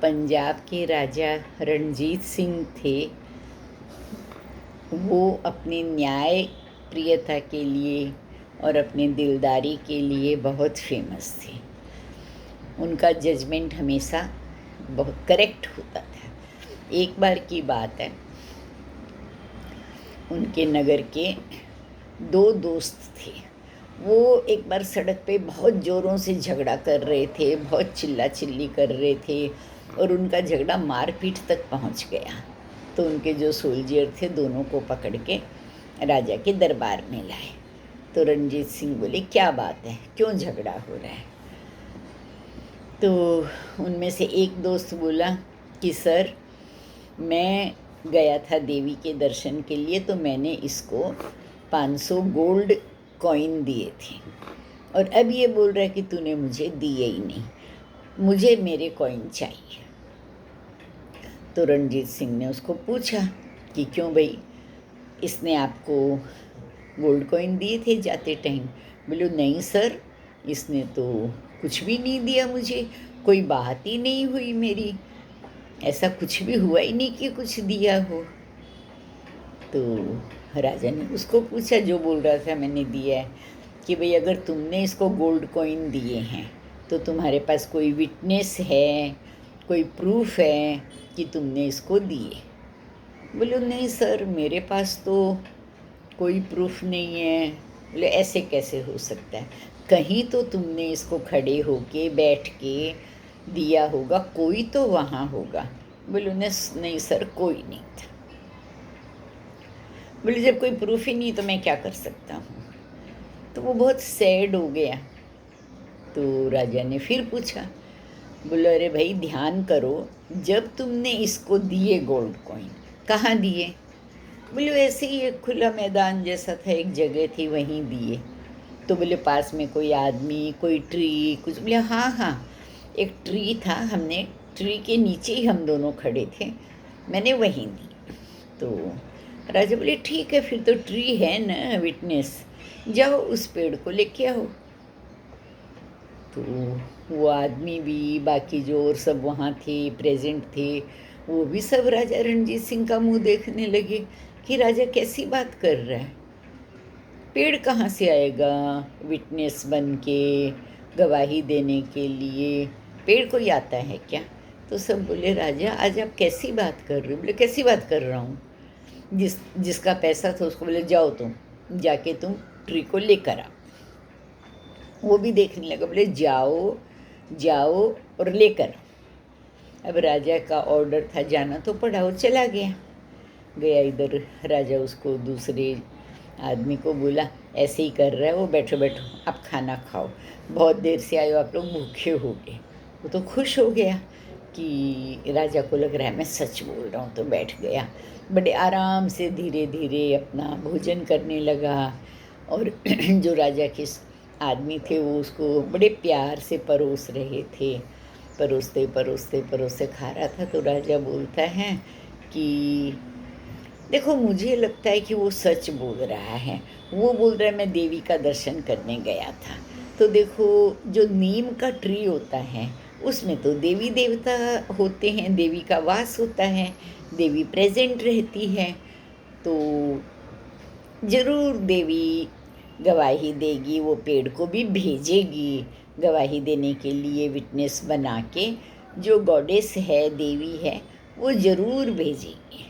पंजाब के राजा रणजीत सिंह थे, वो अपनी न्याय प्रियता के लिए और अपनी दिलदारी के लिए बहुत फेमस थे। उनका जजमेंट हमेशा बहुत करेक्ट होता था। एक बार की बात है, उनके नगर के दो दोस्त थे। वो एक बार सड़क पे बहुत ज़ोरों से झगड़ा कर रहे थे, बहुत चिल्ला चिल्ली कर रहे थे और उनका झगड़ा मारपीट तक पहुंच गया। तो उनके जो सोल्जियर थे, दोनों को पकड़ के राजा के दरबार में लाए। तो रणजीत सिंह बोले, क्या बात है, क्यों झगड़ा हो रहा है? तो उनमें से एक दोस्त बोला कि सर, मैं गया था देवी के दर्शन के लिए, तो मैंने इसको 500 गोल्ड कॉइन दिए थे और अब ये बोल रहा है कि तूने मुझे दिए ही नहीं, मुझे मेरे कॉइन चाहिए। तो रणजीत सिंह ने उसको पूछा कि क्यों भाई, इसने आपको गोल्ड कॉइन दिए थे जाते टाइम? बोलो, नहीं सर, इसने तो कुछ भी नहीं दिया मुझे, कोई बात ही नहीं हुई मेरी, ऐसा कुछ भी हुआ ही नहीं कि कुछ दिया हो। तो राजा ने उसको पूछा, जो बोल रहा था मैंने दिया है, कि भाई अगर तुमने इसको गोल्ड कॉइन दिए हैं तो तुम्हारे पास कोई विटनेस है, कोई प्रूफ है कि तुमने इसको दिए? बोलो, नहीं सर, मेरे पास तो कोई प्रूफ नहीं है। बोले, ऐसे कैसे हो सकता है? कहीं तो तुमने इसको खड़े होके बैठ के दिया होगा, कोई तो वहाँ होगा। बोलो, नहीं सर, कोई नहीं था। बोले, जब कोई प्रूफ ही नहीं तो मैं क्या कर सकता हूँ? तो वो बहुत सैड हो गया। तो राजा ने फिर पूछा, बोले, अरे भाई ध्यान करो, जब तुमने इसको दिए गोल्ड कॉइन, कहाँ दिए? बोले, ऐसे ही एक खुला मैदान जैसा था, एक जगह थी, वहीं दिए। तो बोले, पास में कोई आदमी, कोई ट्री, कुछ? बोले, हाँ हाँ, एक ट्री था, हमने ट्री के नीचे ही हम दोनों खड़े थे, मैंने वहीं दी। तो राजा बोले, ठीक है, फिर तो ट्री है ना विटनेस, जाओ उस पेड़ को लेके आओ। तो वो आदमी भी, बाकी जो और सब वहाँ थे, प्रेजेंट थे, वो भी सब राजा रणजीत सिंह का मुंह देखने लगे कि राजा कैसी बात कर रहा है, पेड़ कहाँ से आएगा विटनेस बन के, गवाही देने के लिए? पेड़ कोई आता है क्या? तो सब बोले, राजा आज आप कैसी बात कर रहे हो? बोले, कैसी बात कर रहा हूँ? जिसका पैसा था उसको बोले, जाओ तुम, जाके तुम ट्री को लेकर आओ। वो भी देखने लगा, बोले, जाओ जाओ और लेकर आओ। अब राजा का ऑर्डर था, जाना तो पड़ा, वो चला गया इधर। राजा उसको दूसरे आदमी को बोला, ऐसे ही कर रहा है वो, बैठो बैठो, आप खाना खाओ, बहुत देर से आए हो, आप लोग भूखे हो गए। वो तो खुश हो गया कि राजा को लग रहा है मैं सच बोल रहा हूँ, तो बैठ गया, बड़े आराम से धीरे धीरे अपना भोजन करने लगा। और जो राजा के आदमी थे वो उसको बड़े प्यार से परोस रहे थे, परोसते परोसते परोसते खा रहा था। तो राजा बोलता है कि देखो, मुझे लगता है कि वो सच बोल रहा है, वो बोल रहा है मैं देवी का दर्शन करने गया था। तो देखो, जो नीम का ट्री होता है उसमें तो देवी देवता होते हैं, देवी का वास होता है, देवी प्रेजेंट रहती है, तो ज़रूर देवी गवाही देगी, वो पेड़ को भी भेजेगी गवाही देने के लिए, विटनेस बना के। जो गॉडेस है, देवी है, वो ज़रूर भेजेगी।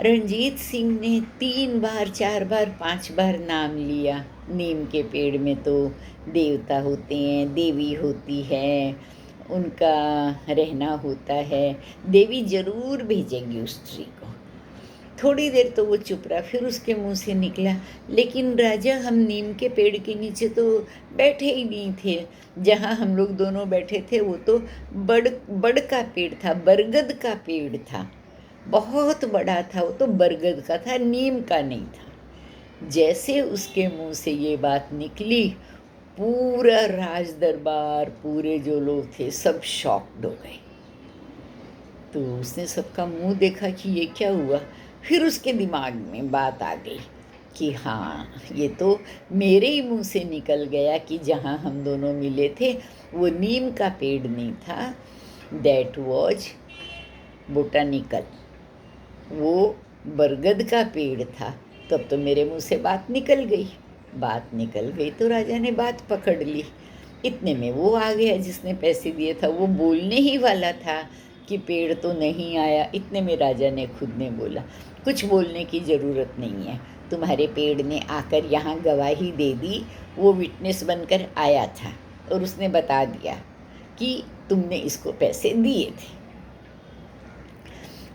रणजीत सिंह ने 3 बार, 4 बार, 5 बार नाम लिया। नीम के पेड़ में तो देवता होते हैं, देवी होती है, उनका रहना होता है, देवी ज़रूर भेजेगी उस ट्री को। थोड़ी देर तो वो चुप रहा, फिर उसके मुंह से निकला, लेकिन राजा, हम नीम के पेड़ के नीचे तो बैठे ही नहीं थे, जहाँ हम लोग दोनों बैठे थे वो तो बड़ का पेड़ था, बरगद का पेड़ था, बहुत बड़ा था, वो तो बरगद का था, नीम का नहीं था। जैसे उसके मुंह से ये बात निकली, पूरा राज दरबार, पूरे जो लोग थे, सब शॉक्ड हो गए। तो उसने सबका मुंह देखा कि ये क्या हुआ। फिर उसके दिमाग में बात आ गई कि हाँ, ये तो मेरे ही मुंह से निकल गया कि जहाँ हम दोनों मिले थे वो नीम का पेड़ नहीं था, दैट वॉज बोटानिकल। वो बरगद का पेड़ था। तब तो मेरे मुंह से बात निकल गई। बात निकल गई तो राजा ने बात पकड़ ली। इतने में वो आ गया जिसने पैसे दिए था। वो बोलने ही वाला था कि पेड़ तो नहीं आया। इतने में राजा ने खुद ने बोला, कुछ बोलने की ज़रूरत नहीं है, तुम्हारे पेड़ ने आकर यहाँ गवाही दे दी। वो विटनेस बनकर आया था और उसने बता दिया कि तुमने इसको पैसे दिए थे।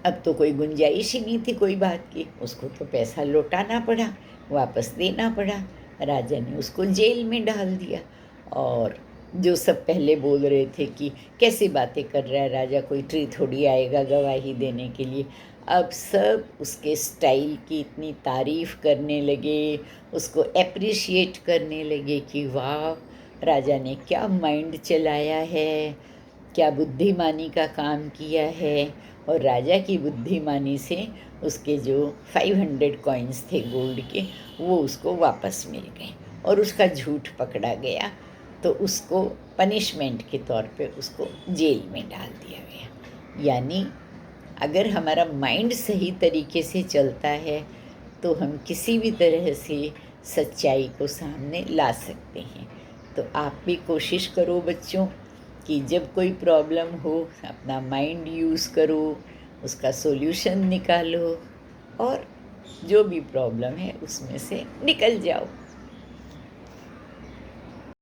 अब तो कोई गुंजाइश ही नहीं थी कोई बात की। उसको तो पैसा लौटाना पड़ा, वापस देना पड़ा। राजा ने उसको जेल में डाल दिया। और जो सब पहले बोल रहे थे कि कैसी बातें कर रहा है राजा, कोई ट्री थोड़ी आएगा गवाही देने के लिए, अब सब उसके स्टाइल की इतनी तारीफ़ करने लगे, उसको एप्रिशिएट करने लगे कि वाह, राजा ने क्या माइंड चलाया है, क्या बुद्धिमानी का काम किया है। और राजा की बुद्धिमानी से उसके जो 500 कॉइन्स थे गोल्ड के, वो उसको वापस मिल गए और उसका झूठ पकड़ा गया। तो उसको पनिशमेंट के तौर पे उसको जेल में डाल दिया गया। यानी अगर हमारा माइंड सही तरीके से चलता है तो हम किसी भी तरह से सच्चाई को सामने ला सकते हैं। तो आप भी कोशिश करो बच्चों कि जब कोई प्रॉब्लम हो अपना माइंड यूज़ करो, उसका सॉल्यूशन निकालो और जो भी प्रॉब्लम है उसमें से निकल जाओ।